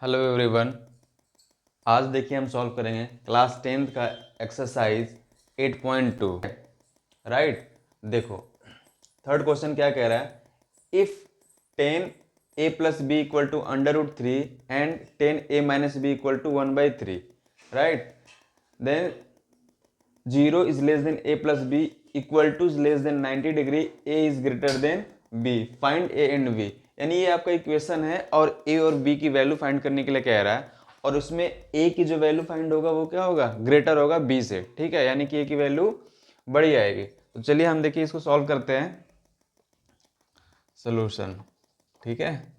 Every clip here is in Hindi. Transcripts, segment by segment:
Hello everyone. आज देखिए हम सॉल्व करेंगे क्लास 10th का एक्सरसाइज 8.2। राइट, देखो थर्ड क्वेश्चन क्या कह रहा है, if 10a+b equal to under root 3 and 10a - b equal to 1/3, right, then 0 is less than a+b equal to is less than 90 degree, a is greater than b, find a and b। यानी ये आपका इक्वेशन है और a और b की वैल्यू फाइंड करने के लिए कह रहा है, और उसमें a की जो वैल्यू फाइंड होगा वो क्या होगा, ग्रेटर होगा b से। ठीक है, यानी कि a की वैल्यू बड़ी आएगी। तो चलिए हम देखिए इसको सॉल्व करते हैं। सोल्यूशन, ठीक है,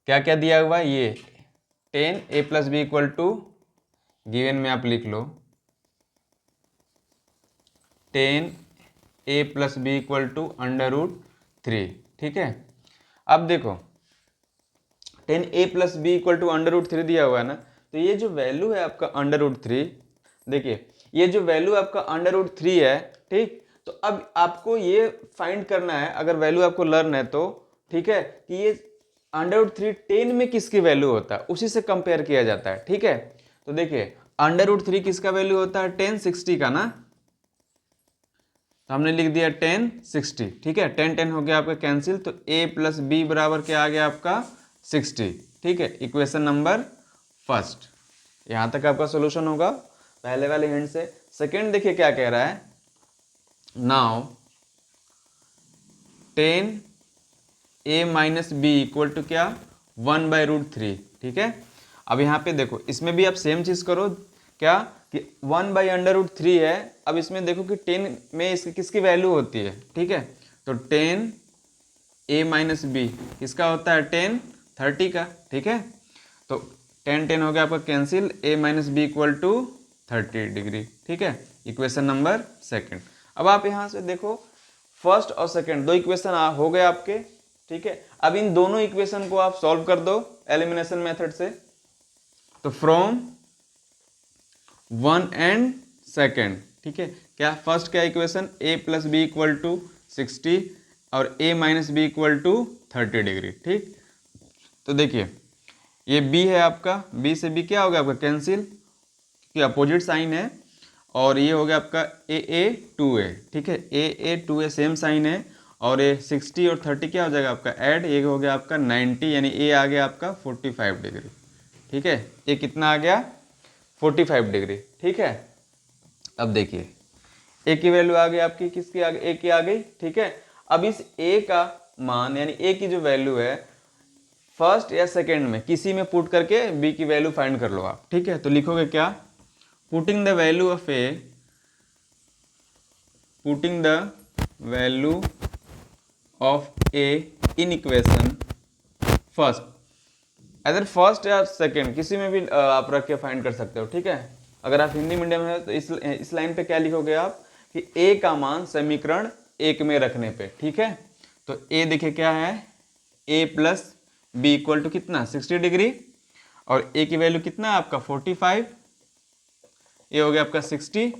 क्या क्या दिया हुआ है, ये 10a+b इक्वल टू, गिवन में आप लिख लो 10a+b equal to under root 3। ठीक है, अब देखो 10a+b equal to under root 3 दिया हुआ है ना, तो ये जो वैल्यू है आपका अंडर रूट 3, देखिए ये जो वैल्यू आपका अंडर रूट 3 है, ठीक, तो अब आपको ये फाइंड करना है, अगर वैल्यू आपको लर्न है तो, ठीक है, कि ये अंडर रूट 3 10 में किसकी वैल्यू होता है, उसी से कंपेयर किया जाता है। ठीक है, तो देखिए अंडर रूट 3 किसका वैल्यू होता है, 10 60 का ना, तो हमने लिख दिया 10 60। ठीक है, 10 10 हो गया आपका कैंसिल, तो a+b बराबर क्या आ गया आपका 60। ठीक है, इक्वेशन नंबर फर्स्ट। यहां तक आपका सोल्यूशन होगा पहले वाले हिंट से। सेकेंड देखिए क्या कह रहा है, now 10a - b equal to क्या, 1/√3। ठीक है, अब यहाँ पे देखो इसमें भी आप सेम चीज करो, क्या कि 1/√3 है। अब इसमें देखो कि 10 में इसकी किसकी वैल्यू होती है। ठीक है, तो 10a - b किसका होता है, 10 30 का। ठीक है, तो 10 10 हो गया आपका cancel, a - b equal to 30 degree. ठीक है, इक्वेशन नंबर सेकंड। अब आप यहाँ से देखो फर्स्ट और सेकंड दो इक्वेशन हो गए आपके। ठीक है, अब इन दोनों इक्वेशन को आप सॉल्व कर दो एलिमिनेशन मेथड से। तो फ्रॉम 1 एंड सेकेंड, ठीक है, क्या फर्स्ट क्या इक्वेशन, a+b इक्वल टू 60 और a - b equal to 30 degree. ठीक, तो देखिए ये b है आपका, b से b क्या हो गया आपका कैंसिल, कि अपोजिट साइन है, और ये हो गया आपका a 2a। ठीक है, a 2a सेम साइन है, और ये 60 और 30 क्या हो जाएगा आपका ऐड, ये हो गया आपका 90, यानी a आ गया आपका 45 डिग्री। ठीक है, ये कितना आ गया 45 डिग्री। ठीक है, अब देखिए a की वैल्यू आ गई आपकी, किसकी आ गई, a की आ गई। ठीक है, अब इस a का मान यानी a की जो वैल्यू है फर्स्ट या सेकेंड में किसी में पुट करके b की वैल्यू फाइंड कर लो आप। ठीक है, तो लिखोगे क्या, putting the value of a, putting the value of a in equation first, अगर फर्स्ट या सेकेंड किसी में भी आप रख के फाइंड कर सकते हो। ठीक है, अगर आप हिंदी मीडियम है तो इस लाइन पे क्या लिखोगे आप, कि a का मान समीकरण 1 में रखने पे। ठीक है, तो a देखिए क्या है, a+b इक्वल टू कितना 60 डिग्री, और a की वैल्यू कितना है आपका 45, ये हो गया आपका 60,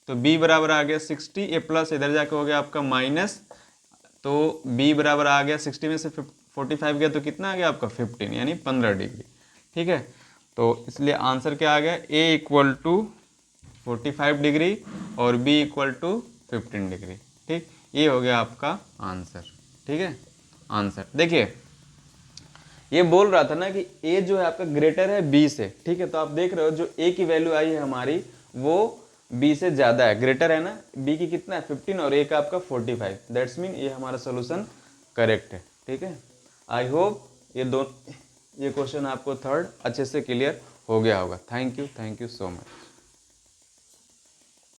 तो b बराबर आ गया 60, ये प्लस इधर जाके हो गया आपका माइनस, तो b बराबर आ गया 60 में से 45 गया तो कितना आ गया आपका 15, यानी 15 डिग्री। ठीक है, तो इसलिए आंसर क्या आ गया, a इक्वल टू 45 डिग्री और b इक्वल टू 15 डिग्री। ठीक, ये हो गया आपका आंसर। ठीक है, आंसर देखिए ये बोल रहा था ना कि a जो है आपका ग्रेटर है b से। ठीक है, तो आप देख रहे हो जो a की वैल्यू आई है हमारी वो b से ज्यादा है, ग्रेटर है ना, b की कितना है 15 और a का आपका 45, दैट्स मीन ये हमारा सोल्यूशन करेक्ट है। ठीक है, आई होप ये क्वेश्चन आपको थर्ड अच्छे से क्लियर हो गया होगा। Thank you so much.